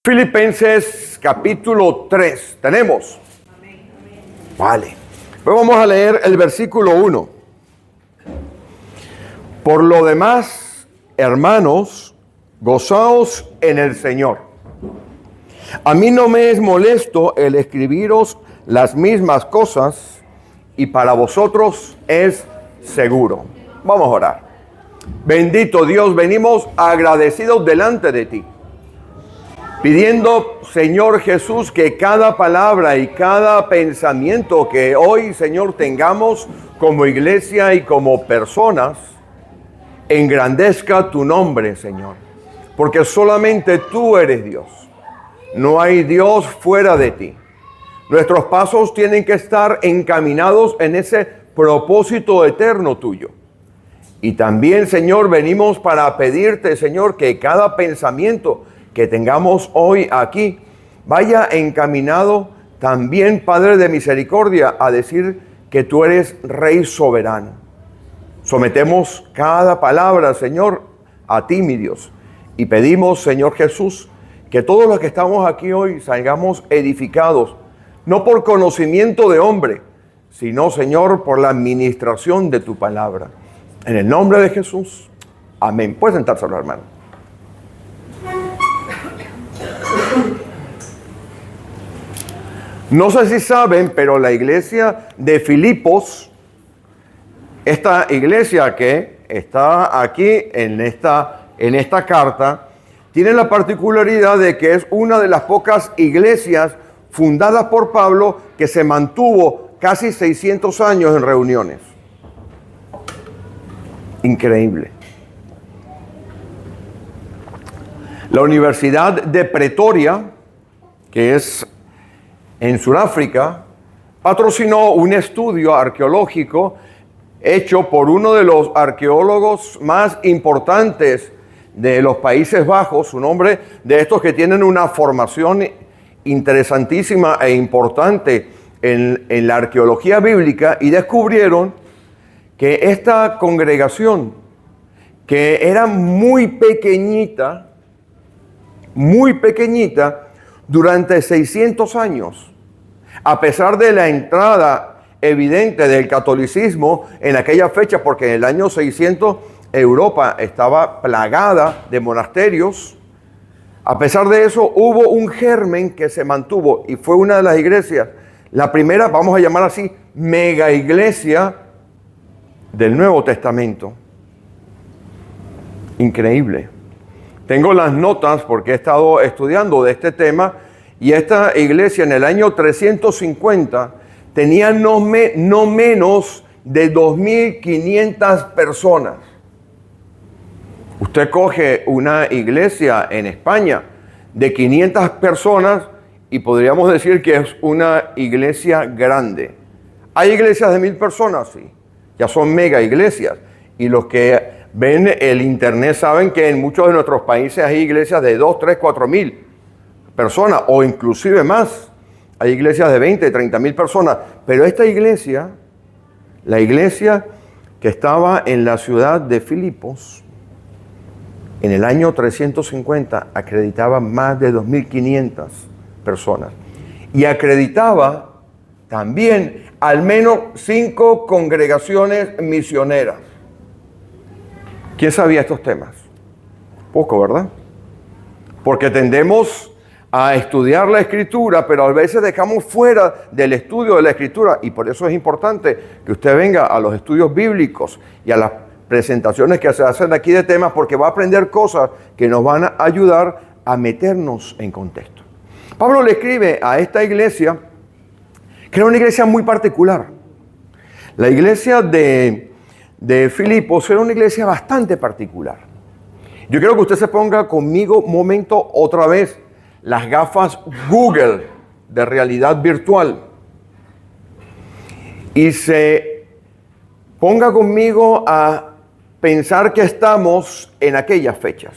Filipenses capítulo 3. ¿Tenemos? Vale. Pues vamos a leer el versículo 1. Por lo demás, hermanos, gozaos en el Señor. A mí no me es molesto el escribiros las mismas cosas y para vosotros es seguro. Vamos a orar. Bendito Dios, venimos agradecidos delante de ti, pidiendo, Señor Jesús, que cada palabra y cada pensamiento que hoy, Señor, tengamos como iglesia y como personas, engrandezca tu nombre, Señor. Porque solamente tú eres Dios. No hay Dios fuera de ti. Nuestros pasos tienen que estar encaminados en ese propósito eterno tuyo. Y también, Señor, venimos para pedirte, Señor, que cada pensamiento que tengamos hoy aquí vaya encaminado también, Padre de misericordia, a decir que tú eres Rey soberano. Sometemos cada palabra, Señor, a ti, mi Dios, y pedimos, Señor Jesús, que todos los que estamos aquí hoy salgamos edificados, no por conocimiento de hombre, sino, Señor, por la administración de tu palabra. En el nombre de Jesús, amén. Puede sentarse, hermano. No sé si saben, pero la iglesia de Filipos, esta iglesia que está aquí en esta carta, tiene la particularidad de que es una de las pocas iglesias fundadas por Pablo que se mantuvo casi 600 años en reuniones. Increíble. La Universidad de Pretoria, que es en Sudáfrica, patrocinó un estudio arqueológico hecho por uno de los arqueólogos más importantes de los Países Bajos, un hombre de estos que tienen una formación interesantísima e importante en la arqueología bíblica, y descubrieron que esta congregación, que era muy pequeñita, durante 600 años, a pesar de la entrada evidente del catolicismo en aquella fecha, porque en el año 600 Europa estaba plagada de monasterios, a pesar de eso hubo un germen que se mantuvo y fue una de las iglesias, la primera, vamos a llamar así, mega iglesia del Nuevo Testamento. Increíble. Tengo las notas porque he estado estudiando de este tema, y esta iglesia en el año 350 tenía no menos de 2.500 personas. Usted coge una iglesia en España de 500 personas y podríamos decir que es una iglesia grande. Hay iglesias de 1.000 personas, sí, ya son mega iglesias, y los que ven el internet saben que en muchos de nuestros países hay iglesias de 2, 3, 4.000 personas o inclusive más. Hay iglesias de 20, 30.000 personas. Pero esta iglesia, la iglesia que estaba en la ciudad de Filipos, en el año 350 acreditaba más de 2.500 personas. Y acreditaba también al menos 5 congregaciones misioneras. ¿Quién sabía estos temas? Poco, ¿verdad? Porque tendemos a estudiar la Escritura, pero a veces dejamos fuera del estudio de la Escritura, y por eso es importante que usted venga a los estudios bíblicos y a las presentaciones que se hacen aquí de temas, porque va a aprender cosas que nos van a ayudar a meternos en contexto. Pablo le escribe a esta iglesia, que era una iglesia muy particular. La iglesia de Filipos era una iglesia bastante particular. Yo quiero que usted se ponga conmigo un momento otra vez las gafas Google de realidad virtual y se ponga conmigo a pensar que estamos en aquellas fechas,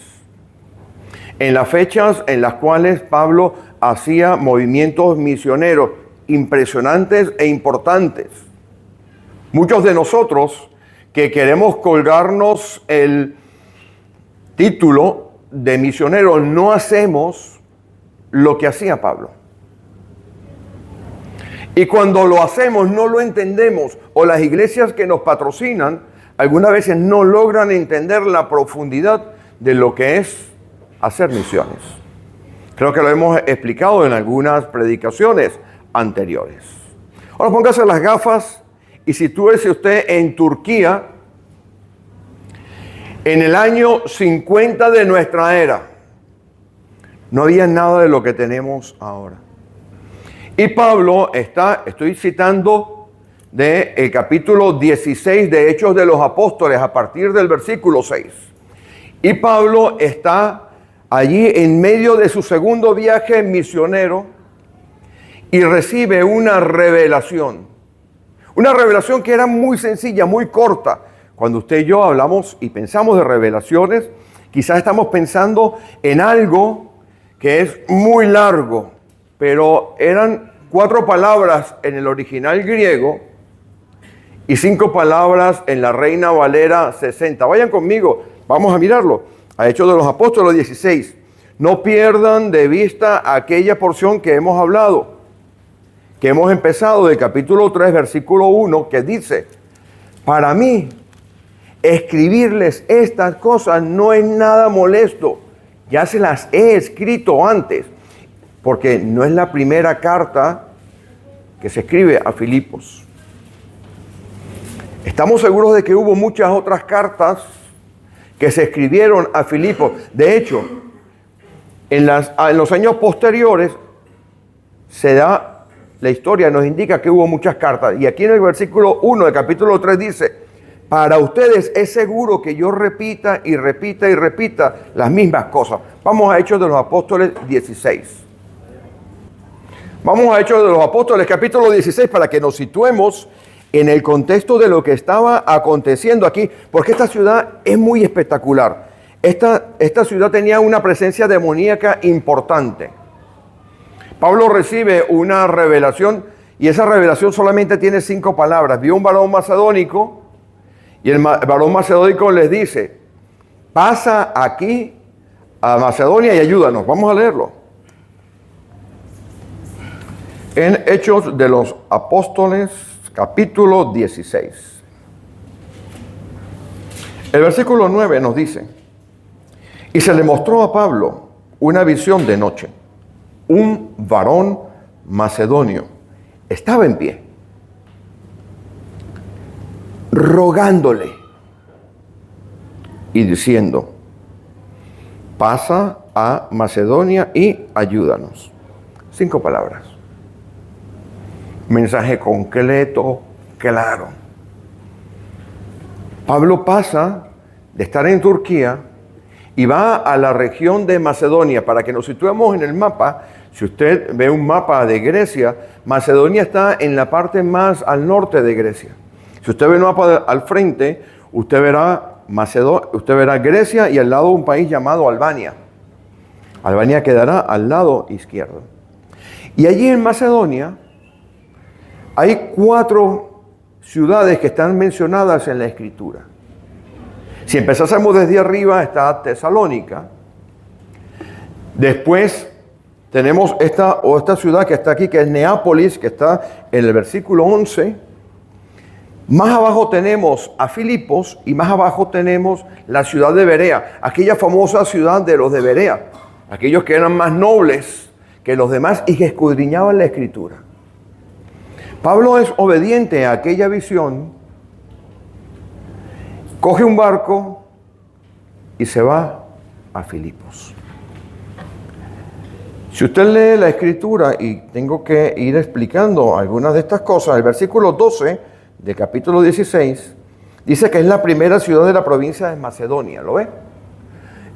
en las fechas en las cuales Pablo hacía movimientos misioneros impresionantes e importantes. Muchos de nosotros que queremos colgarnos el título de misionero no hacemos lo que hacía Pablo. Y cuando lo hacemos no lo entendemos, o las iglesias que nos patrocinan algunas veces no logran entender la profundidad de lo que es hacer misiones. Creo que lo hemos explicado en algunas predicaciones anteriores. Ahora póngase las gafas y sitúese usted en Turquía en el año 50 de nuestra era. No había nada de lo que tenemos ahora. Y Pablo estoy citando del capítulo 16 de Hechos de los Apóstoles a partir del versículo 6. Y Pablo está allí en medio de su segundo viaje misionero y recibe una revelación. Una revelación que era muy sencilla, muy corta. Cuando usted y yo hablamos y pensamos de revelaciones, quizás estamos pensando en algo que es muy largo, pero eran 4 palabras en el original griego y 5 palabras en la Reina Valera 60. Vayan conmigo, vamos a mirarlo. A Hechos de los Apóstoles 16. No pierdan de vista aquella porción que hemos hablado, que hemos empezado del capítulo 3, versículo 1, que dice: para mí, escribirles estas cosas no es nada molesto. Ya se las he escrito antes, porque no es la primera carta que se escribe a Filipos. Estamos seguros de que hubo muchas otras cartas que se escribieron a Filipos. De hecho, en los años posteriores se da la historia, nos indica que hubo muchas cartas. Y aquí en el versículo 1 del capítulo 3 dice: para ustedes es seguro que yo repita y repita y repita las mismas cosas. Vamos a Hechos de los Apóstoles 16. Vamos a Hechos de los Apóstoles capítulo 16 para que nos situemos en el contexto de lo que estaba aconteciendo aquí, porque esta ciudad es muy espectacular. Esta ciudad tenía una presencia demoníaca importante. Pablo recibe una revelación y esa revelación solamente tiene 5 palabras. Vio un varón macedónico y el varón macedónico les dice: pasa aquí a Macedonia y ayúdanos. Vamos a leerlo. En Hechos de los Apóstoles, capítulo 16. El versículo 9 nos dice: y se le mostró a Pablo una visión de noche. Un varón macedonio estaba en pie, rogándole y diciendo: pasa a Macedonia y ayúdanos. 5 palabras. Mensaje concreto, claro. Pablo pasa de estar en Turquía y va a la región de Macedonia. Para que nos situemos en el mapa, si usted ve un mapa de Grecia, Macedonia está en la parte más al norte de Grecia. Si usted ve el mapa al frente, usted verá Grecia y al lado un país llamado Albania. Albania quedará al lado izquierdo. Y allí en Macedonia hay 4 ciudades que están mencionadas en la Escritura. Si empezásemos desde arriba, está Tesalónica. Después tenemos esta ciudad que está aquí, que es Neápolis, que está en el versículo 11. Más abajo tenemos a Filipos y más abajo tenemos la ciudad de Berea, aquella famosa ciudad de los de Berea, aquellos que eran más nobles que los demás y que escudriñaban la Escritura. Pablo es obediente a aquella visión, coge un barco y se va a Filipos. Si usted lee la Escritura, y tengo que ir explicando algunas de estas cosas, el versículo 12 del capítulo 16 dice que es la primera ciudad de la provincia de Macedonia, ¿lo ve?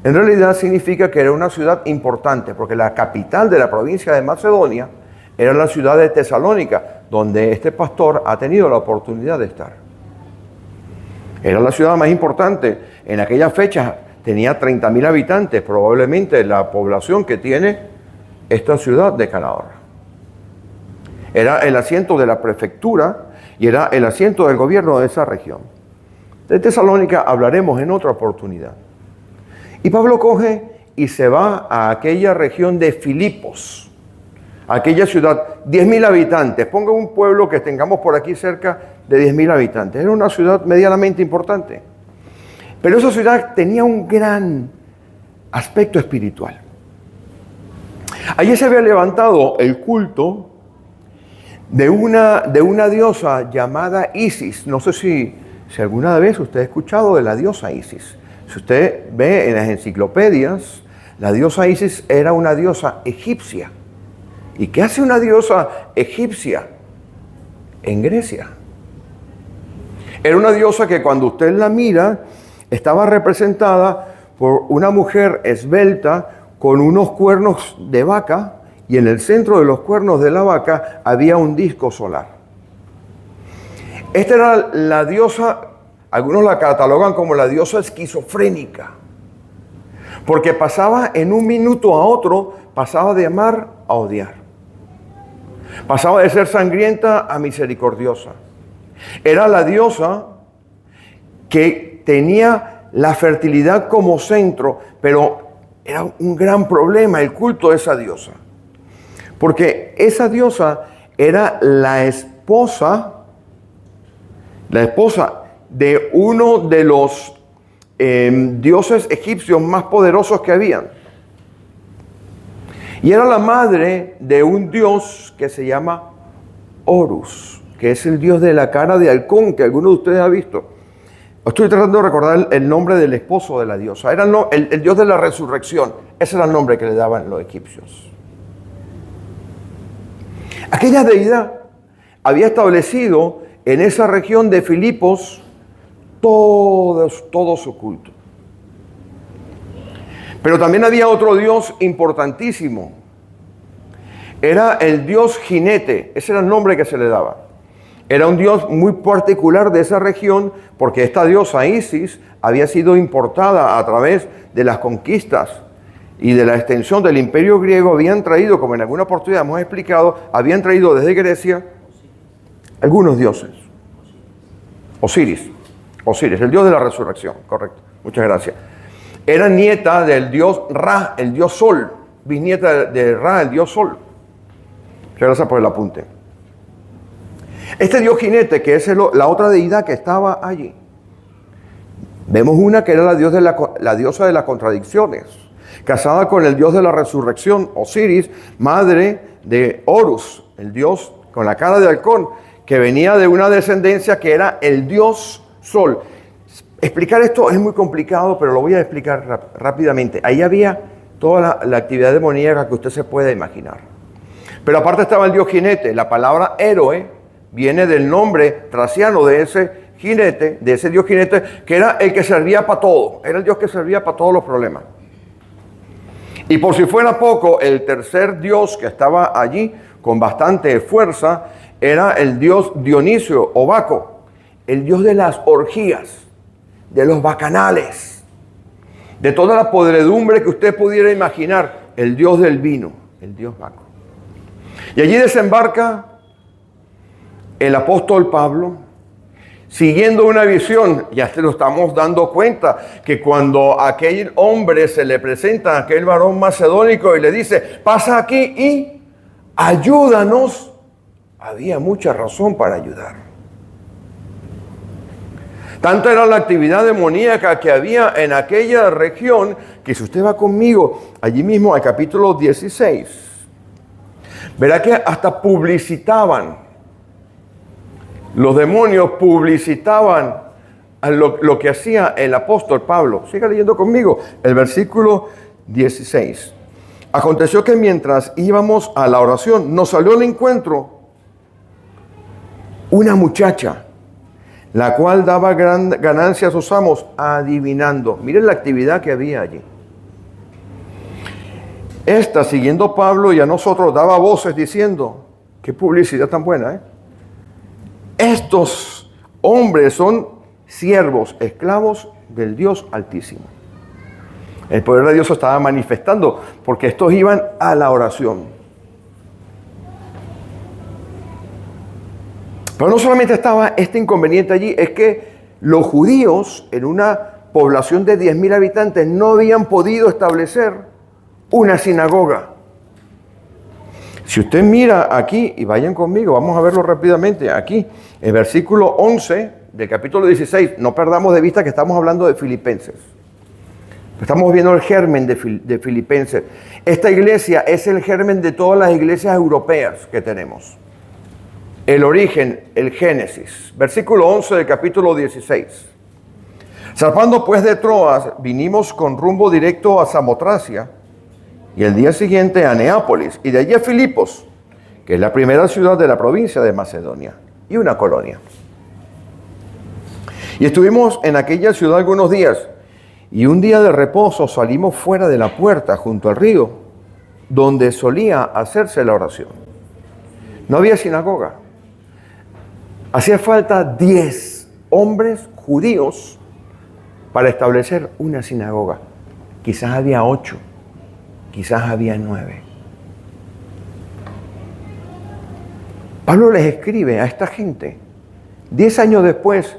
En realidad significa que era una ciudad importante, porque la capital de la provincia de Macedonia era la ciudad de Tesalónica, donde este pastor ha tenido la oportunidad de estar. Era la ciudad más importante. En aquella fecha tenía 30.000 habitantes, probablemente la población que tiene esta ciudad de Calahorra. Era el asiento de la prefectura y era el asiento del gobierno de esa región. De Tesalónica hablaremos en otra oportunidad. Y Pablo coge y se va a aquella región de Filipos, aquella ciudad, 10.000 habitantes. Ponga un pueblo que tengamos por aquí cerca de 10.000 habitantes. Era una ciudad medianamente importante. Pero esa ciudad tenía un gran aspecto espiritual. Allí se había levantado el culto de una diosa llamada Isis. No sé si alguna vez usted ha escuchado de la diosa Isis. Si usted ve en las enciclopedias, la diosa Isis era una diosa egipcia. ¿Y qué hace una diosa egipcia en Grecia? Era una diosa que cuando usted la mira, estaba representada por una mujer esbelta con unos cuernos de vaca, y en el centro de los cuernos de la vaca había un disco solar. Esta era la diosa, algunos la catalogan como la diosa esquizofrénica, porque pasaba en un minuto a otro, pasaba de amar a odiar. Pasaba de ser sangrienta a misericordiosa. Era la diosa que tenía la fertilidad como centro, pero era un gran problema el culto de esa diosa. Porque esa diosa era la esposa de uno de los dioses egipcios más poderosos que habían. Y era la madre de un dios que se llama Horus, que es el dios de la cara de halcón, que alguno de ustedes ha visto. Estoy tratando de recordar el nombre del esposo de la diosa. Era el dios de la resurrección. Ese era el nombre que le daban los egipcios. Aquella deidad había establecido en esa región de Filipos todo su culto. Pero también había otro dios importantísimo. Era el dios jinete. Ese era el nombre que se le daba. Era un dios muy particular de esa región, porque esta diosa Isis había sido importada a través de las conquistas y de la extensión del imperio griego. Habían traído, como en alguna oportunidad hemos explicado, habían traído desde Grecia algunos dioses. Osiris, el dios de la resurrección, correcto. Muchas gracias. Era nieta del dios Ra, el dios Sol, bisnieta de Ra, el dios Sol. Muchas gracias por el apunte. Este dios jinete, que es la otra deidad que estaba allí, vemos una que era la diosa de las contradicciones, casada con el dios de la resurrección, Osiris, madre de Horus, el dios con la cara de halcón, que venía de una descendencia que era el dios Sol. Explicar esto es muy complicado, pero lo voy a explicar rápidamente. Ahí había toda la actividad demoníaca que usted se pueda imaginar. Pero aparte estaba el dios jinete. La palabra héroe viene del nombre traciano de ese jinete, de ese dios jinete, que era el que servía para todo. Era el dios que servía para todos los problemas. Y por si fuera poco, el tercer dios que estaba allí con bastante fuerza era el dios Dionisio o Baco, el dios de las orgías, de los bacanales, de toda la podredumbre que usted pudiera imaginar, el dios del vino, el dios Baco. Y allí desembarca el apóstol Pablo, siguiendo una visión. Ya se lo estamos dando cuenta, que cuando aquel hombre se le presenta a aquel varón macedónico y le dice, pasa aquí y ayúdanos, había mucha razón para ayudar. Tanta era la actividad demoníaca que había en aquella región, que si usted va conmigo allí mismo al capítulo 16, verá que hasta publicitaban, los demonios publicitaban lo que hacía el apóstol Pablo. Siga leyendo conmigo el versículo 16. Aconteció que mientras íbamos a la oración, nos salió al encuentro una muchacha, la cual daba gran ganancia a sus amos adivinando. Miren la actividad que había allí. Esta, siguiendo a Pablo y a nosotros, daba voces diciendo, qué publicidad tan buena, ¿eh? Estos hombres son siervos, esclavos del Dios Altísimo. El poder de Dios se estaba manifestando porque estos iban a la oración. Pero no solamente estaba este inconveniente allí, es que los judíos en una población de 10.000 habitantes no habían podido establecer una sinagoga. Si usted mira aquí, y vayan conmigo, vamos a verlo rápidamente, aquí, el versículo 11 del capítulo 16, no perdamos de vista que estamos hablando de Filipenses. Estamos viendo el germen de Filipenses. Esta iglesia es el germen de todas las iglesias europeas que tenemos. El origen, el Génesis. Versículo 11 del capítulo 16. Zarpando pues de Troas, vinimos con rumbo directo a Samotracia y el día siguiente a Neápolis y de allí a Filipos, que es la primera ciudad de la provincia de Macedonia y una colonia. Y estuvimos en aquella ciudad algunos días y un día de reposo salimos fuera de la puerta junto al río donde solía hacerse la oración. No había sinagoga. Hacía falta 10 hombres judíos para establecer una sinagoga. Quizás había 8, quizás había 9. Pablo les escribe a esta gente 10 años después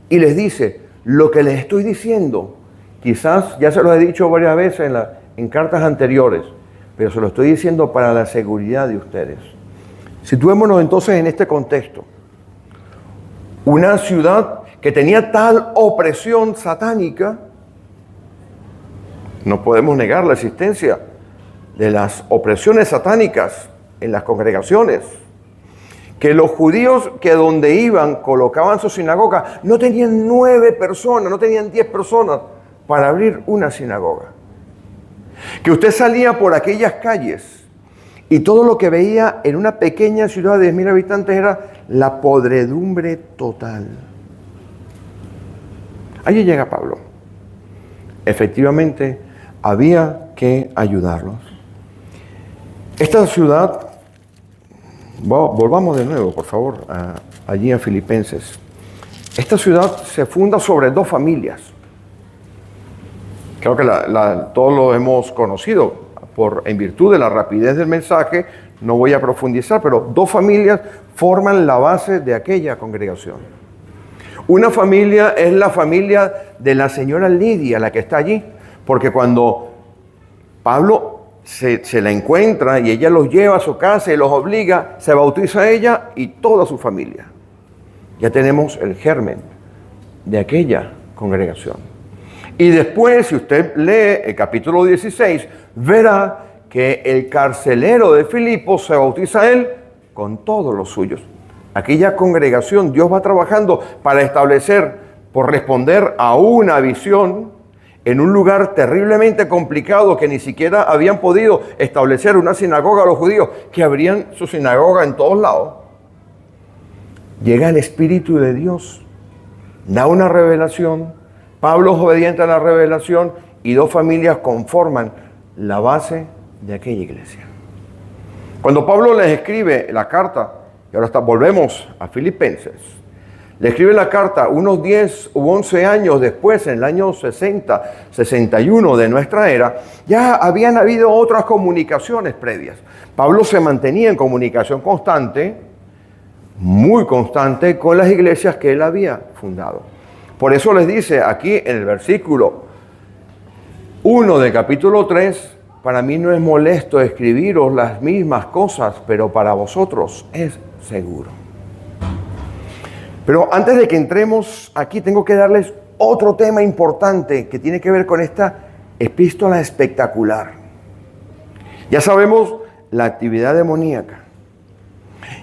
y les dice, lo que les estoy diciendo, quizás ya se lo he dicho varias veces en cartas anteriores, pero se lo estoy diciendo para la seguridad de ustedes. Situémonos entonces en este contexto. Una ciudad que tenía tal opresión satánica, no podemos negar la existencia de las opresiones satánicas en las congregaciones, que los judíos que donde iban colocaban su sinagoga, no tenían 9 personas, no tenían 10 personas para abrir una sinagoga. Que usted salía por aquellas calles y todo lo que veía en una pequeña ciudad de 10.000 habitantes era la podredumbre total. Allí llega Pablo. Efectivamente, había que ayudarlos. Esta ciudad, volvamos de nuevo, por favor, allí a Filipenses. Esta ciudad se funda sobre 2 familias. Creo que todos lo hemos conocido. En virtud de la rapidez del mensaje, no voy a profundizar, pero 2 familias forman la base de aquella congregación. Una familia es la familia de la señora Lidia, la que está allí, porque cuando Pablo se la encuentra y ella los lleva a su casa y los obliga, se bautiza ella y toda su familia. Ya tenemos el germen de aquella congregación. Y después, si usted lee el capítulo 16, verá que el carcelero de Filipos se bautiza él con todos los suyos. Aquella congregación, Dios va trabajando para establecer, por responder a una visión, en un lugar terriblemente complicado que ni siquiera habían podido establecer una sinagoga a los judíos, que abrían su sinagoga en todos lados. Llega el Espíritu de Dios, da una revelación, Pablo es obediente a la revelación y 2 familias conforman la base de aquella iglesia. Cuando Pablo les escribe la carta, y ahora volvemos a Filipenses, le escribe la carta unos 10 u 11 años después, en el año 60, 61 de nuestra era, ya habían habido otras comunicaciones previas. Pablo se mantenía en comunicación constante, muy constante, con las iglesias que él había fundado. Por eso les dice aquí en el versículo 1 del capítulo 3, para mí no es molesto escribiros las mismas cosas, pero para vosotros es seguro. Pero antes de que entremos aquí, tengo que darles otro tema importante que tiene que ver con esta epístola espectacular. Ya sabemos la actividad demoníaca.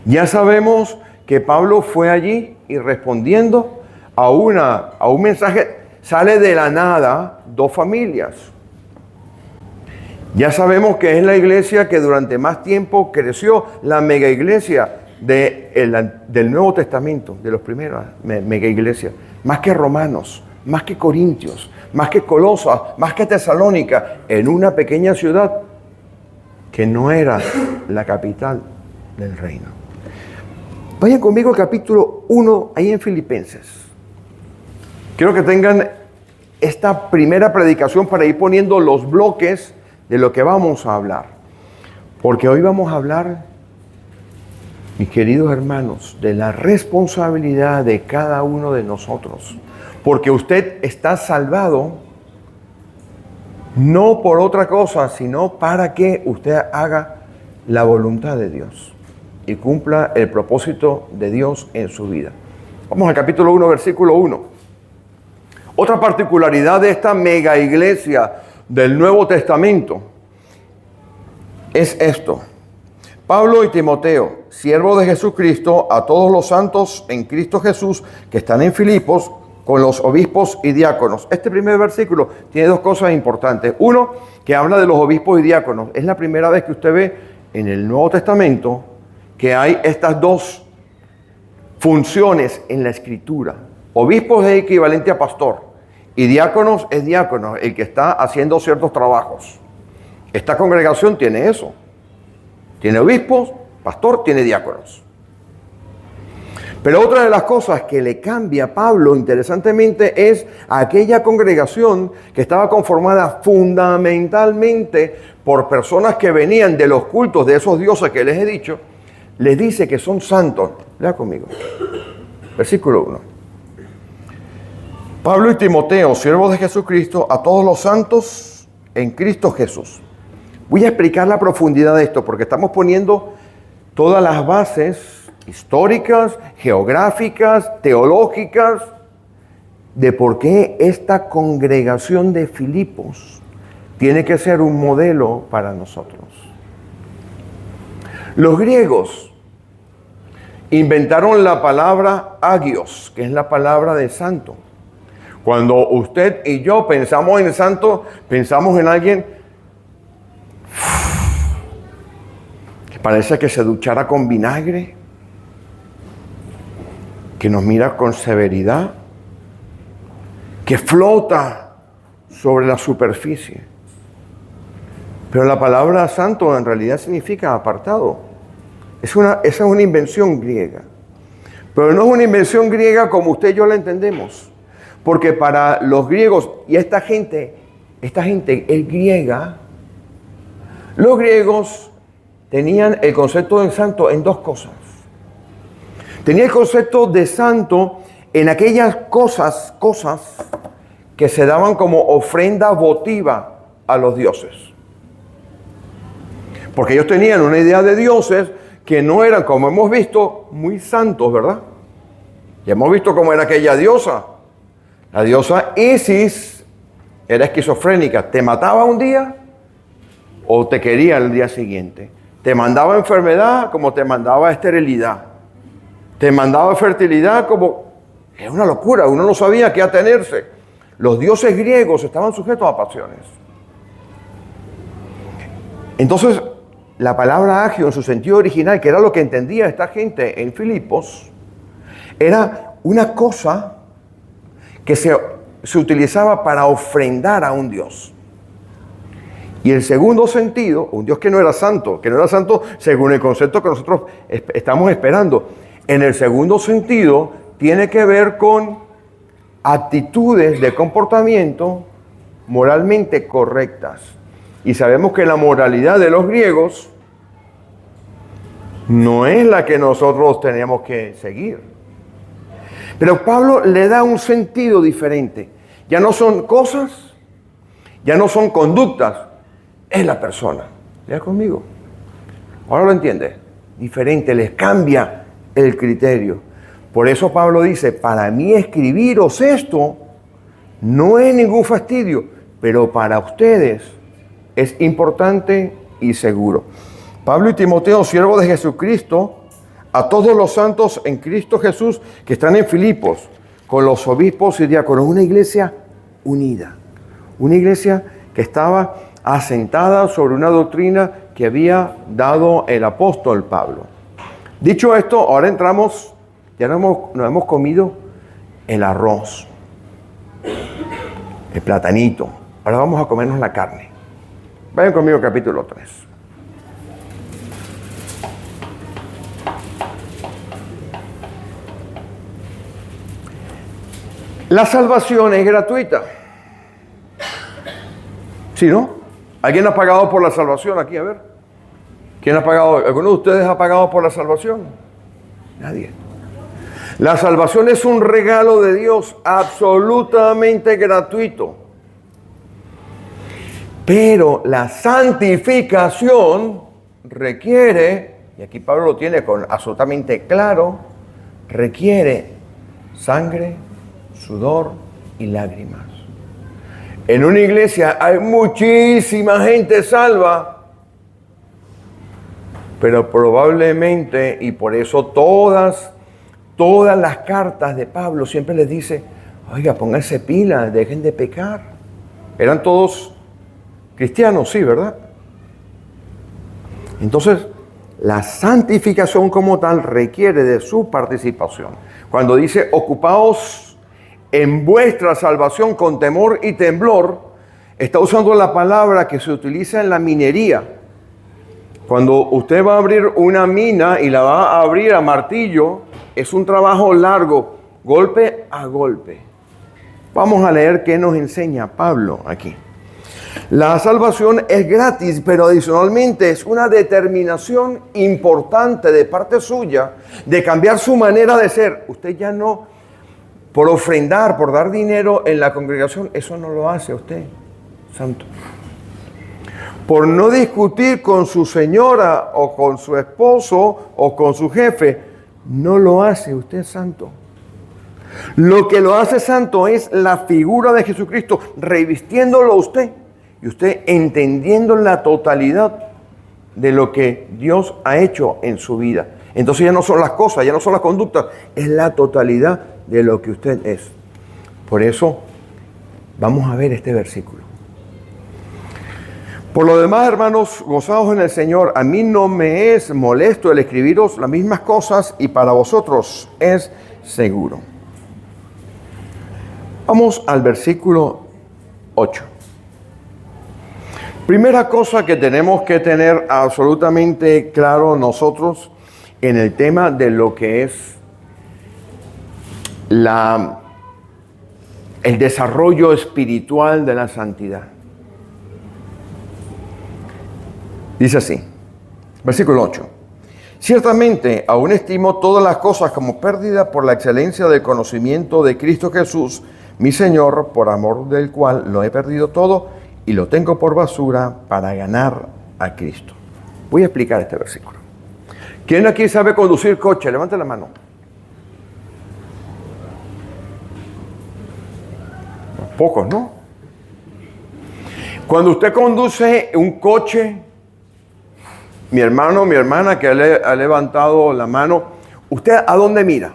Ya sabemos que Pablo fue allí y respondiendo a un mensaje, sale de la nada 2 familias. Ya sabemos que es la iglesia que durante más tiempo creció, la mega iglesia del Nuevo Testamento, de los primeros mega iglesias, más que Romanos, más que Corintios, más que Colosas, más que Tesalónica, en una pequeña ciudad que no era la capital del reino. Vayan conmigo al capítulo 1, ahí en Filipenses. Quiero que tengan esta primera predicación para ir poniendo los bloques de lo que vamos a hablar. Porque hoy vamos a hablar, mis queridos hermanos, de la responsabilidad de cada uno de nosotros. Porque usted está salvado no por otra cosa, sino para que usted haga la voluntad de Dios y cumpla el propósito de Dios en su vida. Vamos al capítulo 1, versículo 1. Otra particularidad de esta mega iglesia del Nuevo Testamento es esto. Pablo y Timoteo, siervos de Jesucristo, a todos los santos en Cristo Jesús que están en Filipos, con los obispos y diáconos. Este primer versículo tiene dos cosas importantes. Uno, que habla de los obispos y diáconos. Es la primera vez que usted ve en el Nuevo Testamento que hay estas dos funciones en la Escritura. Obispos es equivalente a pastor y diáconos es diácono, el que está haciendo ciertos trabajos. Esta congregación tiene eso. Tiene obispos, pastor, tiene diáconos. Pero otra de las cosas que le cambia a Pablo, interesantemente, es aquella congregación que estaba conformada fundamentalmente por personas que venían de los cultos de esos dioses que les he dicho, les dice que son santos. Lea conmigo. Versículo 1. Pablo y Timoteo, siervos de Jesucristo, a todos los santos en Cristo Jesús. Voy a explicar la profundidad de esto porque estamos poniendo todas las bases históricas, geográficas, teológicas, de por qué esta congregación de Filipos tiene que ser un modelo para nosotros. Los griegos inventaron la palabra agios, que es la palabra de santo. Cuando usted y yo pensamos en santo, pensamos en alguien que parece que se duchara con vinagre, que nos mira con severidad, que flota sobre la superficie. Pero la palabra santo en realidad significa apartado. Esa es una invención griega. Pero no es una invención griega como usted y yo la entendemos. Porque para los griegos, y esta gente es griega, los griegos tenían el concepto de santo en dos cosas. Tenía el concepto de santo en aquellas cosas que se daban como ofrenda votiva a los dioses. Porque ellos tenían una idea de dioses que no eran, como hemos visto, muy santos, ¿verdad? Ya hemos visto cómo era aquella diosa. La diosa Isis era esquizofrénica. Te mataba un día o te quería el día siguiente. Te mandaba enfermedad como te mandaba esterilidad. Te mandaba fertilidad como... Es una locura, uno no sabía qué atenerse. Los dioses griegos estaban sujetos a pasiones. Entonces, la palabra agio en su sentido original, que era lo que entendía esta gente en Filipos, era una cosa que se utilizaba para ofrendar a un dios. Y el segundo sentido, un dios que no era santo según el concepto que nosotros estamos esperando. En el segundo sentido, tiene que ver con actitudes de comportamiento moralmente correctas. Y sabemos que la moralidad de los griegos no es la que nosotros tenemos que seguir. Pero Pablo le da un sentido diferente. Ya no son cosas, ya no son conductas, es la persona. Lea conmigo. Ahora lo entiende. Diferente, les cambia el criterio. Por eso Pablo dice, para mí escribiros esto no es ningún fastidio, pero para ustedes es importante y seguro. Pablo y Timoteo, siervos de Jesucristo, a todos los santos en Cristo Jesús que están en Filipos, con los obispos y diáconos, una iglesia unida, una iglesia que estaba asentada sobre una doctrina que había dado el apóstol Pablo. Dicho esto, ahora entramos, ya nos hemos comido el arroz, el platanito, ahora vamos a comernos la carne. Vayan conmigo al capítulo 3. La salvación es gratuita. ¿Sí, no? ¿Alguien ha pagado por la salvación aquí? A ver. ¿Quién ha pagado? ¿Alguno de ustedes ha pagado por la salvación? Nadie. La salvación es un regalo de Dios absolutamente gratuito. Pero la santificación requiere, y aquí Pablo lo tiene absolutamente claro, requiere sangre, sudor y lágrimas. En una iglesia hay muchísima gente salva, pero probablemente, y por eso todas las cartas de Pablo siempre les dice, oiga, pónganse pilas, dejen de pecar. Eran todos cristianos, sí, ¿verdad? Entonces, la santificación como tal requiere de su participación. Cuando dice, ocupaos en vuestra salvación con temor y temblor, está usando la palabra que se utiliza en la minería. Cuando usted va a abrir una mina y la va a abrir a martillo, es un trabajo largo, golpe a golpe. Vamos a leer qué nos enseña Pablo aquí. La salvación es gratis, pero adicionalmente es una determinación importante de parte suya de cambiar su manera de ser. Usted ya no, por ofrendar, por dar dinero en la congregación, eso no lo hace usted, santo. Por no discutir con su señora o con su esposo o con su jefe, no lo hace usted, santo. Lo que lo hace santo es la figura de Jesucristo, revistiéndolo a usted. Y usted entendiendo la totalidad de lo que Dios ha hecho en su vida. Entonces ya no son las cosas, ya no son las conductas, es la totalidad de lo que usted es. Por eso vamos a ver este versículo. Por lo demás, hermanos, gozaos en el Señor. A mí no me es molesto el escribiros las mismas cosas y para vosotros es seguro. Vamos al versículo 8. Primera cosa que tenemos que tener absolutamente claro nosotros en el tema de lo que es el desarrollo espiritual de la santidad. Dice así, versículo 8. Ciertamente, aún estimo todas las cosas como pérdida por la excelencia del conocimiento de Cristo Jesús, mi Señor, por amor del cual lo he perdido todo y lo tengo por basura para ganar a Cristo. Voy a explicar este versículo. ¿Quién aquí sabe conducir coche? Levante la mano. Pocos, ¿no? Cuando usted conduce un coche, mi hermano, mi hermana que ha levantado la mano, ¿usted a dónde mira?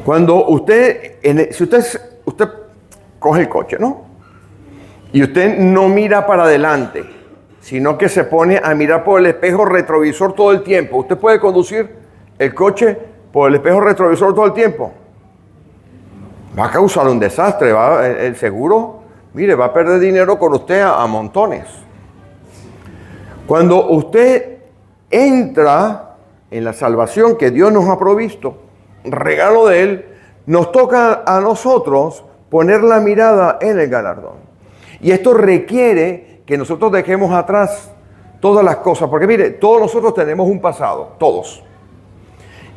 Cuando usted coge el coche, ¿no? Y usted no mira para adelante, sino que se pone a mirar por el espejo retrovisor todo el tiempo. ¿Usted puede conducir el coche por el espejo retrovisor todo el tiempo? Va a causar un desastre, el seguro, mire, va a perder dinero con usted a montones. Cuando usted entra en la salvación que Dios nos ha provisto, regalo de Él, nos toca a nosotros poner la mirada en el galardón. Y esto requiere que nosotros dejemos atrás todas las cosas, porque mire, todos nosotros tenemos un pasado, todos.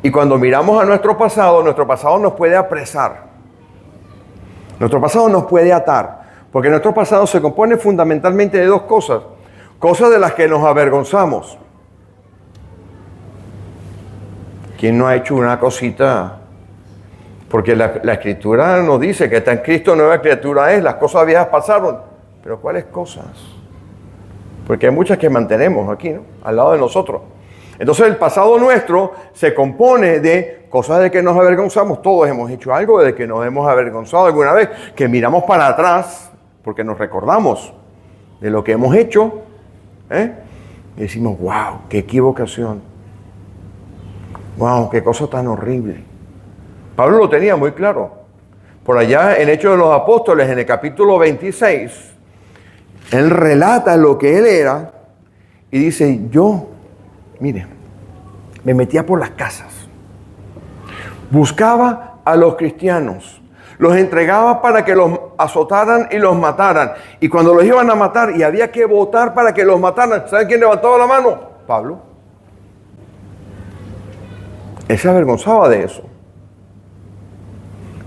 Y cuando miramos a nuestro pasado nos puede apresar. Nuestro pasado nos puede atar, porque nuestro pasado se compone fundamentalmente de dos cosas. Cosas de las que nos avergonzamos. ¿Quién no ha hecho una cosita? Porque la Escritura nos dice que está en Cristo, nueva criatura es, las cosas viejas pasaron. Pero ¿cuáles cosas? Porque hay muchas que mantenemos aquí, ¿no? Al lado de nosotros. Entonces el pasado nuestro se compone de cosas de que nos avergonzamos. Todos hemos hecho algo de que nos hemos avergonzado alguna vez, que miramos para atrás porque nos recordamos de lo que hemos hecho. Y decimos, wow, qué equivocación. Wow, qué cosa tan horrible. Pablo lo tenía muy claro. Por allá en Hechos de los Apóstoles, en el capítulo 26, él relata lo que él era y dice, yo, mire, me metía por las casas, buscaba a los cristianos, los entregaba para que los azotaran y los mataran. Y cuando los iban a matar y había que votar para que los mataran, ¿saben quién levantaba la mano? Pablo. Él se avergonzaba de eso.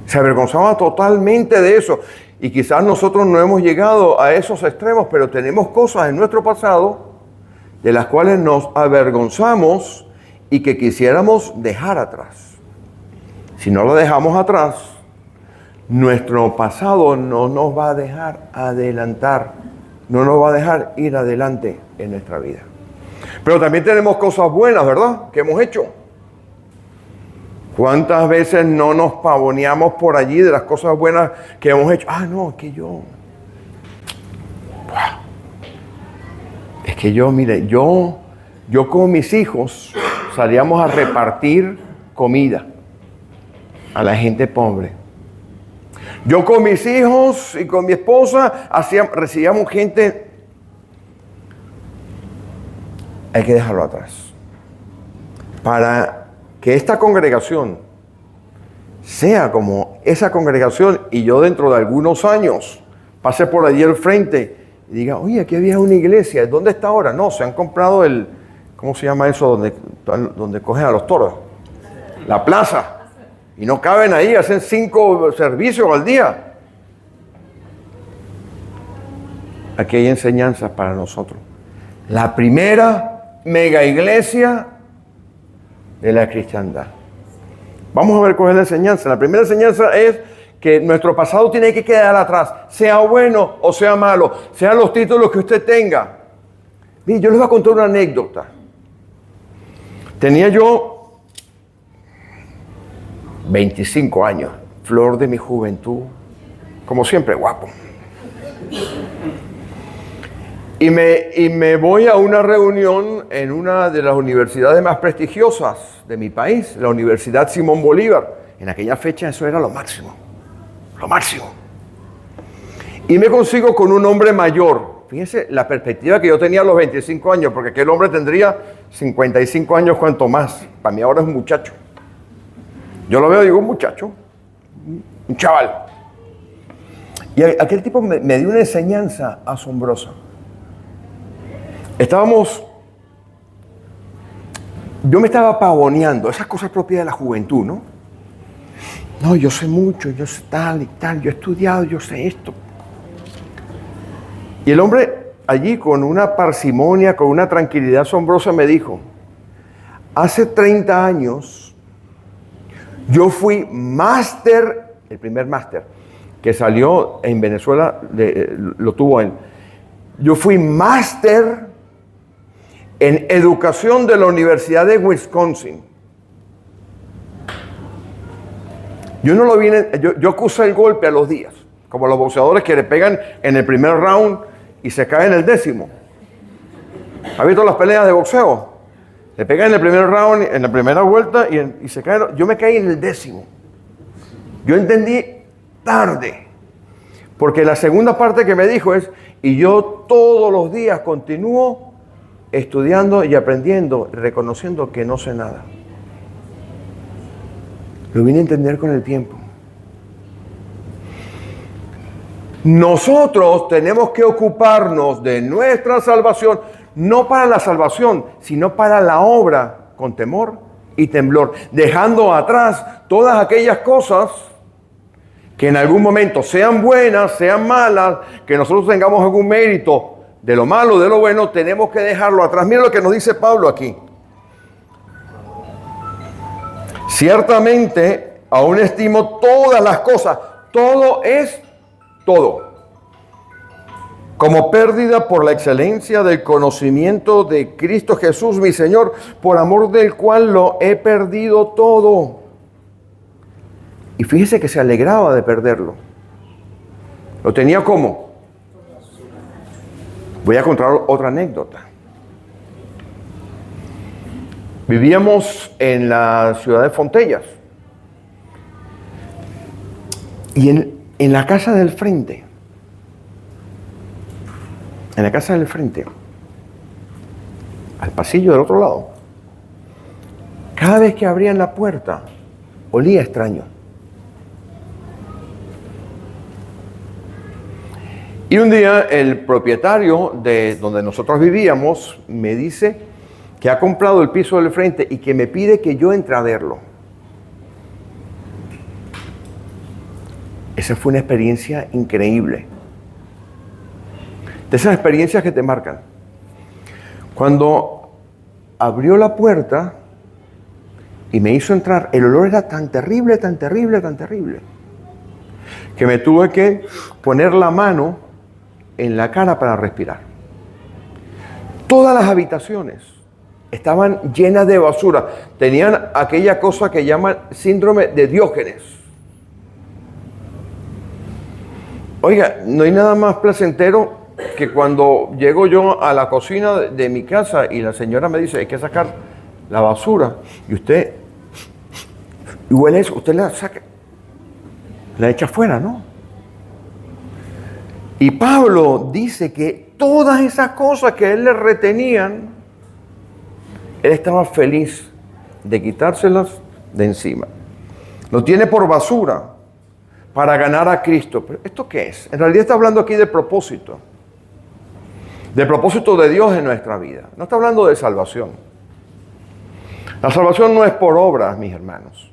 Se avergonzaba totalmente de eso. Y quizás nosotros no hemos llegado a esos extremos, pero tenemos cosas en nuestro pasado de las cuales nos avergonzamos y que quisiéramos dejar atrás. Si no lo dejamos atrás, nuestro pasado no nos va a dejar adelantar, no nos va a dejar ir adelante en nuestra vida. Pero también tenemos cosas buenas, ¿verdad?, que hemos hecho. ¿Cuántas veces no nos pavoneamos por allí de las cosas buenas que hemos hecho? No, mire, yo con mis hijos salíamos a repartir comida a la gente pobre. Yo con mis hijos y con mi esposa recibíamos gente. Hay que dejarlo atrás. Para que esta congregación sea como esa congregación y yo dentro de algunos años pase por allí al frente y diga, oye, aquí había una iglesia, ¿dónde está ahora? No, se han comprado ¿cómo se llama eso? Donde cogen a los toros. La plaza. Y no caben ahí, hacen 5 servicios al día. Aquí hay enseñanzas para nosotros. La primera mega iglesia de la cristiandad. Vamos a ver cuál es la enseñanza. La primera enseñanza es que nuestro pasado tiene que quedar atrás, sea bueno o sea malo, sean los títulos que usted tenga. Mire, yo les voy a contar una anécdota. Tenía yo 25 años, flor de mi juventud, como siempre, guapo. Y me voy a una reunión en una de las universidades más prestigiosas de mi país, la Universidad Simón Bolívar. En aquella fecha eso era lo máximo, lo máximo. Y me consigo con un hombre mayor. Fíjense la perspectiva que yo tenía a los 25 años, porque aquel hombre tendría 55 años, cuanto más. Para mí ahora es un muchacho. Yo lo veo y digo, un muchacho, un chaval. Y aquel tipo me dio una enseñanza asombrosa. Yo me estaba pavoneando, esas cosas propias de la juventud, ¿no? No, yo sé mucho, yo sé tal y tal, yo he estudiado, yo sé esto. Y el hombre allí con una parsimonia, con una tranquilidad asombrosa me dijo, hace 30 años yo fui máster, el primer máster que salió en Venezuela, lo tuvo él. Yo fui máster en educación de la Universidad de Wisconsin. Yo no lo vine, yo acusé el golpe a los días, como los boxeadores que le pegan en el primer round y se caen en el 10º. ¿Has visto las peleas de boxeo? Le pegan en el primer round, en la primera vuelta y se caen. Yo me caí en el 10º. Yo entendí tarde, porque la segunda parte que me dijo es, y yo todos los días continúo estudiando y aprendiendo, reconociendo que no sé nada. Lo vine a entender con el tiempo. Nosotros tenemos que ocuparnos de nuestra salvación, no para la salvación, sino para la obra, con temor y temblor, dejando atrás todas aquellas cosas que en algún momento sean buenas, sean malas, que nosotros tengamos algún mérito de lo malo, de lo bueno, tenemos que dejarlo atrás. Mira lo que nos dice Pablo aquí. Ciertamente, aún estimo todas las cosas, todo es todo, como pérdida por la excelencia del conocimiento de Cristo Jesús, mi Señor, por amor del cual lo he perdido todo. Y fíjese que se alegraba de perderlo. Lo tenía como. Voy a contar otra anécdota. Vivíamos en la ciudad de Fontellas. Y en la casa del frente, al pasillo del otro lado, cada vez que abrían la puerta, olía extraño. Y un día el propietario de donde nosotros vivíamos me dice que ha comprado el piso del frente y que me pide que yo entre a verlo. Esa fue una experiencia increíble. De esas experiencias que te marcan. Cuando abrió la puerta y me hizo entrar, el olor era tan terrible, tan terrible, tan terrible, que me tuve que poner la mano en la cara para respirar. Todas las habitaciones estaban llenas de basura. Tenían aquella cosa que llaman síndrome de Diógenes. Oiga, no hay nada más placentero que cuando llego yo a la cocina de mi casa y la señora me dice, hay que sacar la basura, y usted huele eso, usted la saca, la echa afuera, ¿no? Y Pablo dice que todas esas cosas que él le retenían, él estaba feliz de quitárselas de encima. Lo tiene por basura para ganar a Cristo. ¿Pero esto qué es? En realidad está hablando aquí de propósito. Del propósito de Dios en nuestra vida. No está hablando de salvación. La salvación no es por obras, mis hermanos.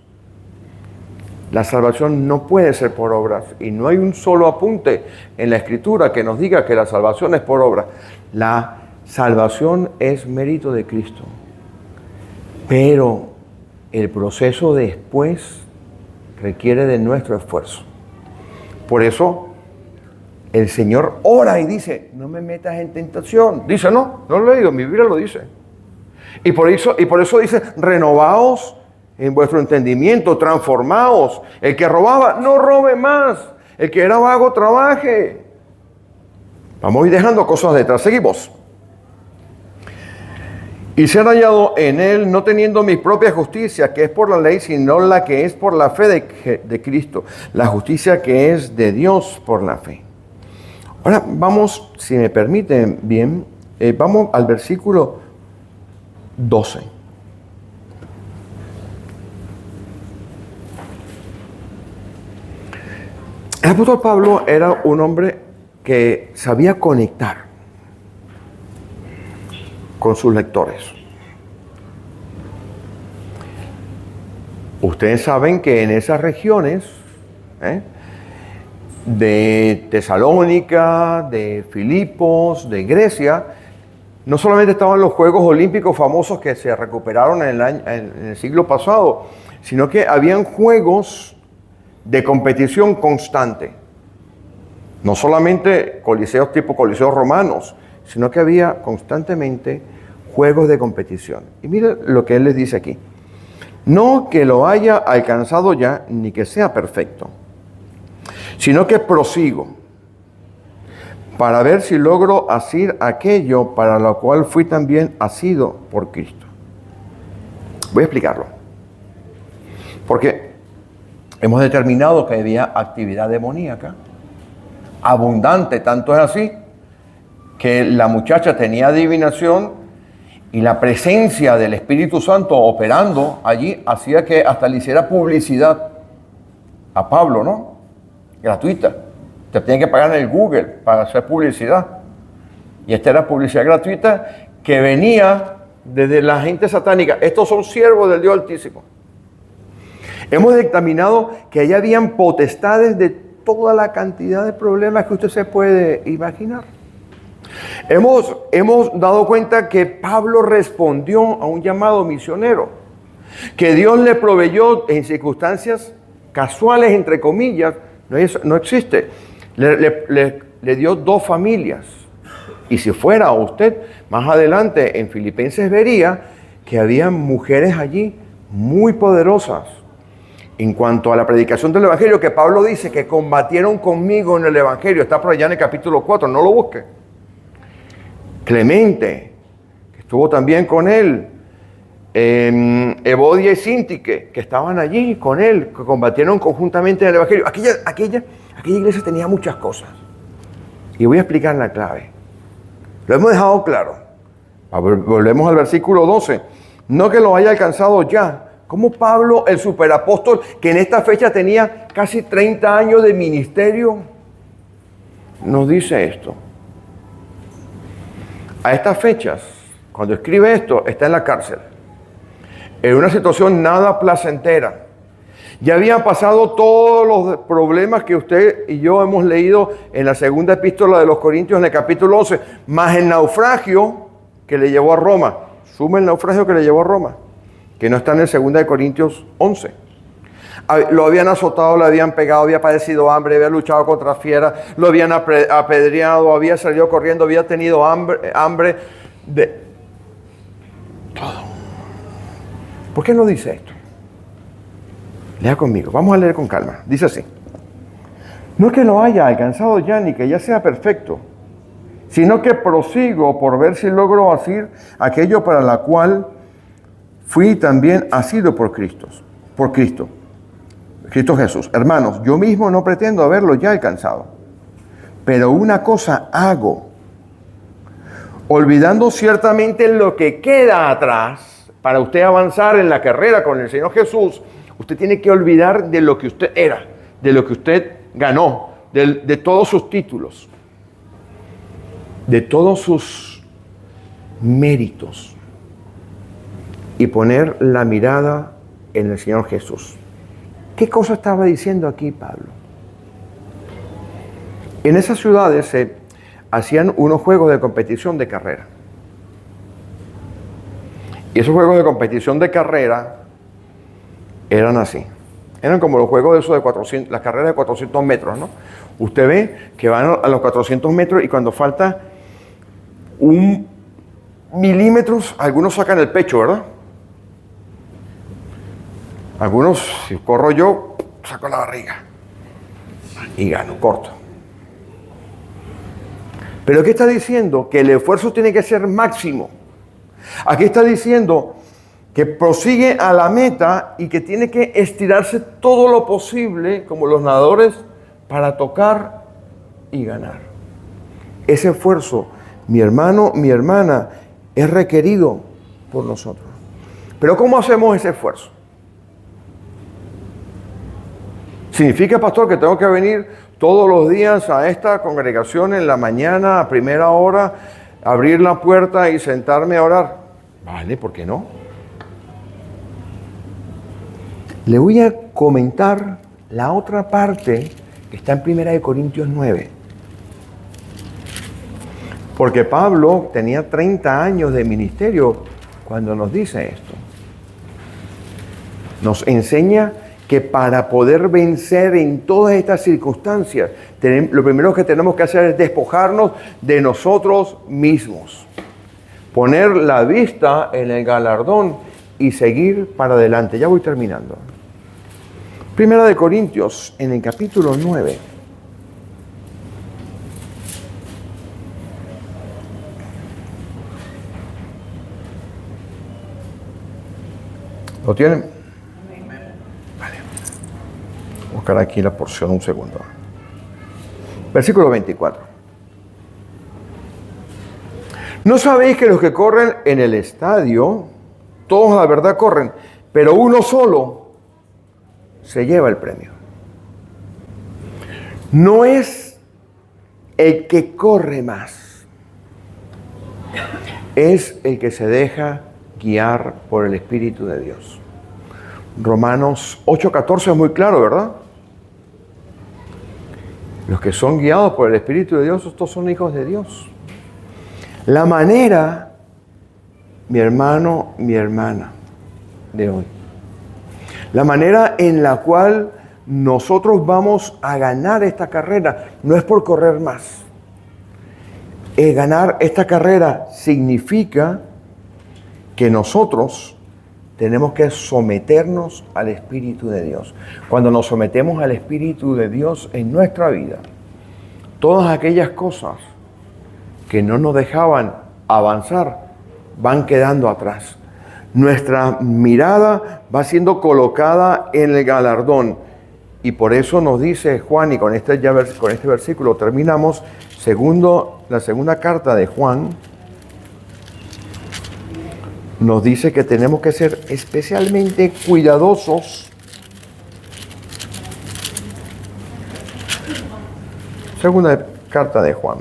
La salvación no puede ser por obras. Y no hay un solo apunte en la Escritura que nos diga que la salvación es por obras. La salvación es mérito de Cristo. Pero el proceso después requiere de nuestro esfuerzo. Por eso el Señor ora y dice, no me metas en tentación. Dice, no lo digo, mi Biblia lo dice. Y por eso dice, renovaos en vuestro entendimiento, transformaos. El que robaba, no robe más. El que era vago, trabaje. Vamos a ir dejando cosas detrás. Seguimos. Y ser hallado en él, no teniendo mi propia justicia, que es por la ley, sino la que es por la fe de Cristo. La justicia que es de Dios por la fe. Ahora vamos, si me permiten bien, vamos al versículo 12. El apóstol Pablo era un hombre que sabía conectar con sus lectores. Ustedes saben que en esas regiones de Tesalónica, de Filipos, de Grecia, no solamente estaban los Juegos Olímpicos famosos que se recuperaron en el siglo pasado, sino que habían juegos de competición constante. No solamente coliseos tipo coliseos romanos, sino que había constantemente juegos de competición. Y mire lo que él les dice aquí. No que lo haya alcanzado ya, ni que sea perfecto, sino que prosigo para ver si logro asir aquello para lo cual fui también asido por Cristo. Voy a explicarlo. Porque hemos determinado que había actividad demoníaca abundante, tanto es así que la muchacha tenía adivinación y la presencia del Espíritu Santo operando allí hacía que hasta le hiciera publicidad a Pablo, ¿no? Gratuita. Te tienen que pagar en el Google para hacer publicidad. Y esta era publicidad gratuita que venía desde la gente satánica. Estos son siervos del Dios Altísimo. Hemos dictaminado que allá habían potestades de toda la cantidad de problemas que usted se puede imaginar. Hemos dado cuenta que Pablo respondió a un llamado misionero, que Dios le proveyó en circunstancias casuales, entre comillas, no existe. Le dio 2 familias. Y si fuera usted, más adelante en Filipenses vería que había mujeres allí muy poderosas en cuanto a la predicación del Evangelio, que Pablo dice que combatieron conmigo en el Evangelio. Está por allá en el capítulo 4, no lo busque. Clemente, que estuvo también con él. Evodia y Síntique, que estaban allí con él, que combatieron conjuntamente en el Evangelio. Aquella iglesia tenía muchas cosas. Y voy a explicar la clave. Lo hemos dejado claro. Volvemos al versículo 12. No que lo haya alcanzado ya. Como Pablo, el superapóstol, que en esta fecha tenía casi 30 años de ministerio, nos dice esto. A estas fechas, cuando escribe esto, está en la cárcel. En una situación nada placentera. Ya habían pasado todos los problemas que usted y yo hemos leído en la segunda epístola de los Corintios en el capítulo 11, más el naufragio que le llevó a Roma. Suma el naufragio que le llevó a Roma, que no está en el segunda de Corintios 11. Lo habían azotado, le habían pegado, había padecido hambre, había luchado contra fieras, lo habían apedreado, había salido corriendo, había tenido hambre de todo. ¿Por qué no dice esto? Lea conmigo, vamos a leer con calma. Dice así: no es que lo haya alcanzado ya ni que ya sea perfecto, sino que prosigo por ver si logro hacer aquello para la cual fui también asido por Cristo Jesús. Hermanos, yo mismo no pretendo haberlo ya alcanzado, pero una cosa hago, olvidando ciertamente lo que queda atrás, para usted avanzar en la carrera con el Señor Jesús, usted tiene que olvidar de lo que usted era, de lo que usted ganó, de todos sus títulos, de todos sus méritos, y poner la mirada en el Señor Jesús. ¿Qué cosa estaba diciendo aquí Pablo? En esas ciudades se hacían unos juegos de competición de carrera. Y esos juegos de competición de carrera eran así. Eran como los juegos de esos de 400, las carreras de 400 metros, ¿no? Usted ve que van a los 400 metros y cuando falta un milímetros, algunos sacan el pecho, ¿verdad? Algunos, si corro yo, saco la barriga y gano, corto. Pero ¿qué está diciendo? Que el esfuerzo tiene que ser máximo. Aquí está diciendo que prosigue a la meta y que tiene que estirarse todo lo posible, como los nadadores, para tocar y ganar. Ese esfuerzo, mi hermano, mi hermana, es requerido por nosotros. Pero ¿cómo hacemos ese esfuerzo? ¿Significa, pastor, que tengo que venir todos los días a esta congregación en la mañana, a primera hora, abrir la puerta y sentarme a orar? Vale, ¿por qué no? Le voy a comentar la otra parte que está en 1 Corintios 9. Porque Pablo tenía 30 años de ministerio cuando nos dice esto. Nos enseña que para poder vencer en todas estas circunstancias, lo primero que tenemos que hacer es despojarnos de nosotros mismos. Poner la vista en el galardón y seguir para adelante. Ya voy terminando. 1 Corintios, en el capítulo 9. ¿Lo tienen? Vale. Voy a buscar aquí la porción un segundo. Versículo 24. ¿No sabéis que los que corren en el estadio, todos a la verdad corren, pero uno solo se lleva el premio? No es el que corre más, es el que se deja guiar por el Espíritu de Dios. Romanos 8:14 es muy claro, ¿verdad? Los que son guiados por el Espíritu de Dios, estos son hijos de Dios. La manera, mi hermano, mi hermana, de hoy, la manera en la cual nosotros vamos a ganar esta carrera no es por correr más. Ganar esta carrera significa que nosotros tenemos que someternos al Espíritu de Dios. Cuando nos sometemos al Espíritu de Dios en nuestra vida, todas aquellas cosas que no nos dejaban avanzar van quedando atrás. Nuestra mirada va siendo colocada en el galardón. Y por eso nos dice Juan, y con este versículo terminamos, la segunda carta de Juan, nos dice que tenemos que ser especialmente cuidadosos. Segunda carta de Juan.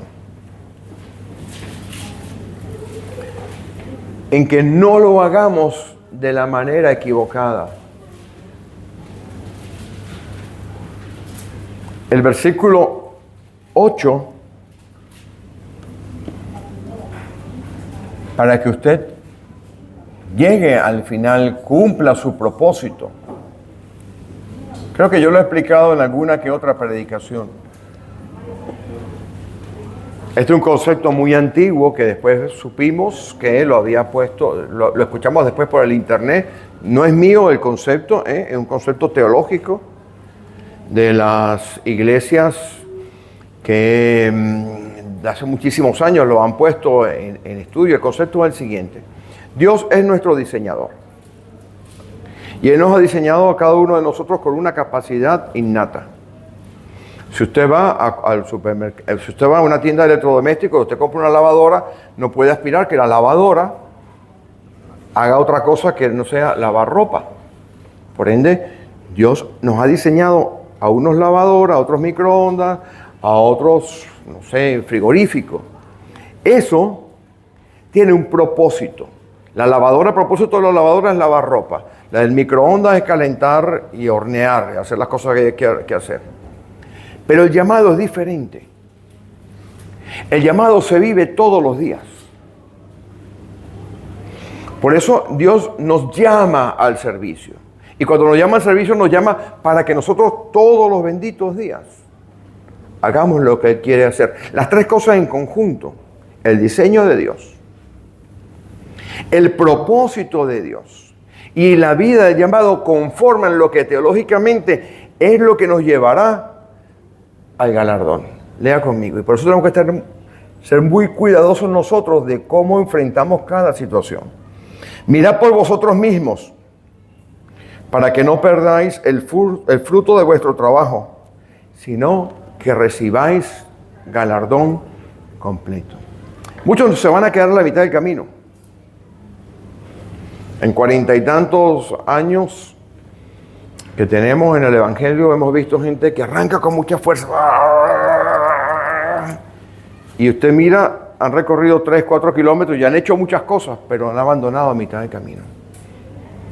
En que no lo hagamos de la manera equivocada. El versículo 8, para que usted llegue al final, cumpla su propósito. Creo que yo lo he explicado en alguna que otra predicación. Este es un concepto muy antiguo que después supimos que lo había puesto, lo escuchamos después por el internet. No es mío el concepto, es un concepto teológico de las iglesias que hace muchísimos años lo han puesto en estudio. El concepto es el siguiente: Dios es nuestro diseñador y Él nos ha diseñado a cada uno de nosotros con una capacidad innata. Si usted va al supermercado, si usted va a una tienda de electrodomésticos y usted compra una lavadora, no puede aspirar que la lavadora haga otra cosa que no sea lavar ropa. Por ende, Dios nos ha diseñado a unos lavadoras, a otros microondas, a otros, no sé, frigoríficos. Eso tiene un propósito. La lavadora, el propósito de la lavadora es lavar ropa. La del microondas es calentar y hornear, hacer las cosas que hay que hacer. Pero el llamado es diferente. El llamado se vive todos los días. Por eso Dios nos llama al servicio. Y cuando nos llama al servicio, nos llama para que nosotros todos los benditos días hagamos lo que Él quiere hacer. Las tres cosas en conjunto: el diseño de Dios, el propósito de Dios y la vida del llamado conforman lo que teológicamente es lo que nos llevará al galardón. Lea conmigo. Y por eso tenemos que ser muy cuidadosos nosotros de cómo enfrentamos cada situación. Mirad por vosotros mismos, para que no perdáis el fruto de vuestro trabajo, sino que recibáis galardón completo. Muchos se van a quedar a la mitad del camino. En 40 y tantos años que tenemos en el Evangelio, hemos visto gente que arranca con mucha fuerza. Y usted mira, han recorrido 3, 4 kilómetros y han hecho muchas cosas, pero han abandonado a mitad del camino.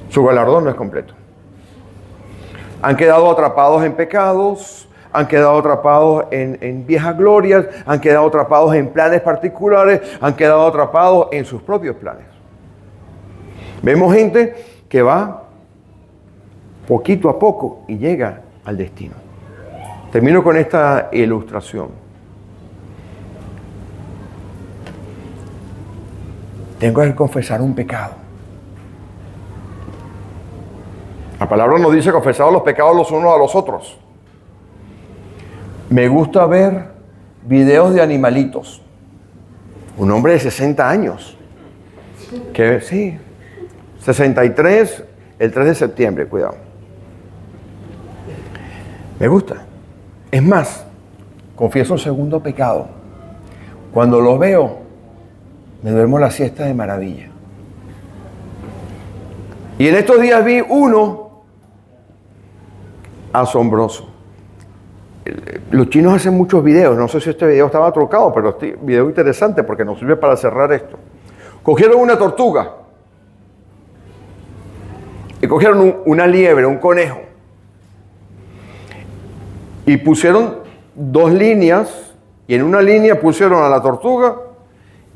Su galardón no es completo. Han quedado atrapados en pecados, han quedado atrapados en viejas glorias, han quedado atrapados en planes particulares, han quedado atrapados en sus propios planes. Vemos gente que va poquito a poco y llega al destino. Termino con esta ilustración. Tengo que confesar un pecado. La palabra nos dice confesar los pecados los unos a los otros. Me gusta ver videos de animalitos. Un hombre de 60 años. Que sí, 63, el 3 de septiembre, cuidado. Me gusta. Es más, confieso un segundo pecado. Cuando lo veo, me duermo la siesta de maravilla. Y en estos días vi uno asombroso. Los chinos hacen muchos videos. No sé si este video estaba trucado, pero este video es interesante porque nos sirve para cerrar esto. Cogieron una tortuga y cogieron una liebre, un conejo, y pusieron 2 líneas, y en una línea pusieron a la tortuga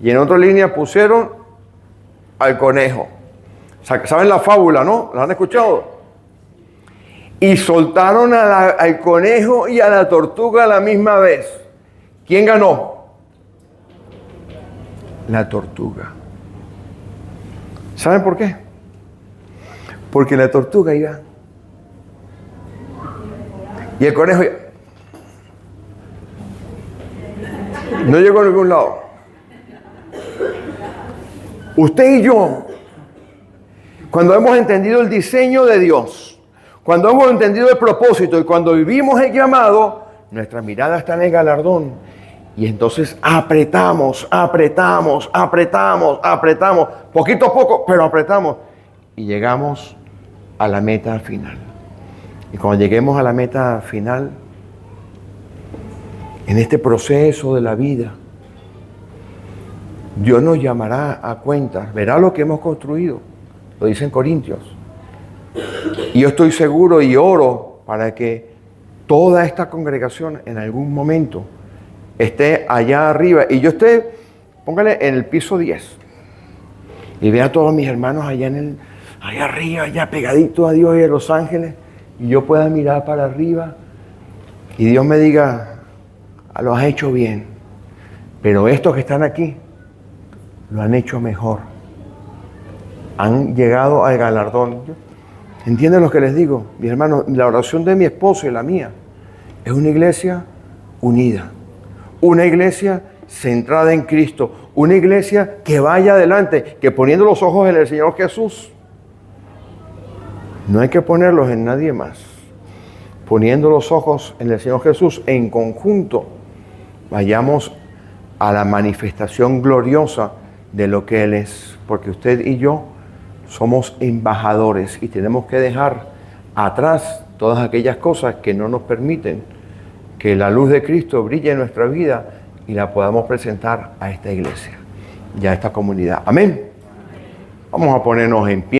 y en otra línea pusieron al conejo. ¿Saben la fábula, no? ¿La han escuchado? Y soltaron al conejo y a la tortuga a la misma vez. ¿Quién ganó? La tortuga. ¿Saben por qué? Porque la tortuga iba y el conejo no llegó a ningún lado. Usted y yo, cuando hemos entendido el diseño de Dios, cuando hemos entendido el propósito y cuando vivimos el llamado, nuestra mirada está en el galardón. Y entonces apretamos, poquito a poco, pero apretamos. Y llegamos a la meta final. Y cuando lleguemos a la meta final, en este proceso de la vida, Dios nos llamará a cuentas, verá lo que hemos construido, lo dicen Corintios. Y yo estoy seguro y oro para que toda esta congregación en algún momento esté allá arriba y yo esté, póngale en el piso 10 y vea a todos mis hermanos allá allá arriba, allá pegadito a Dios y a los ángeles, y yo pueda mirar para arriba y Dios me diga, lo has hecho bien, pero estos que están aquí lo han hecho mejor, han llegado al galardón. ¿Entienden lo que les digo? Mis hermanos, la oración de mi esposo y la mía es una iglesia unida, una iglesia centrada en Cristo, una iglesia que vaya adelante, que poniendo los ojos en el Señor Jesús, no hay que ponerlos en nadie más, poniendo los ojos en el Señor Jesús en conjunto, vayamos a la manifestación gloriosa de lo que Él es, porque usted y yo somos embajadores y tenemos que dejar atrás todas aquellas cosas que no nos permiten que la luz de Cristo brille en nuestra vida y la podamos presentar a esta iglesia y a esta comunidad. Amén. Vamos a ponernos en pie.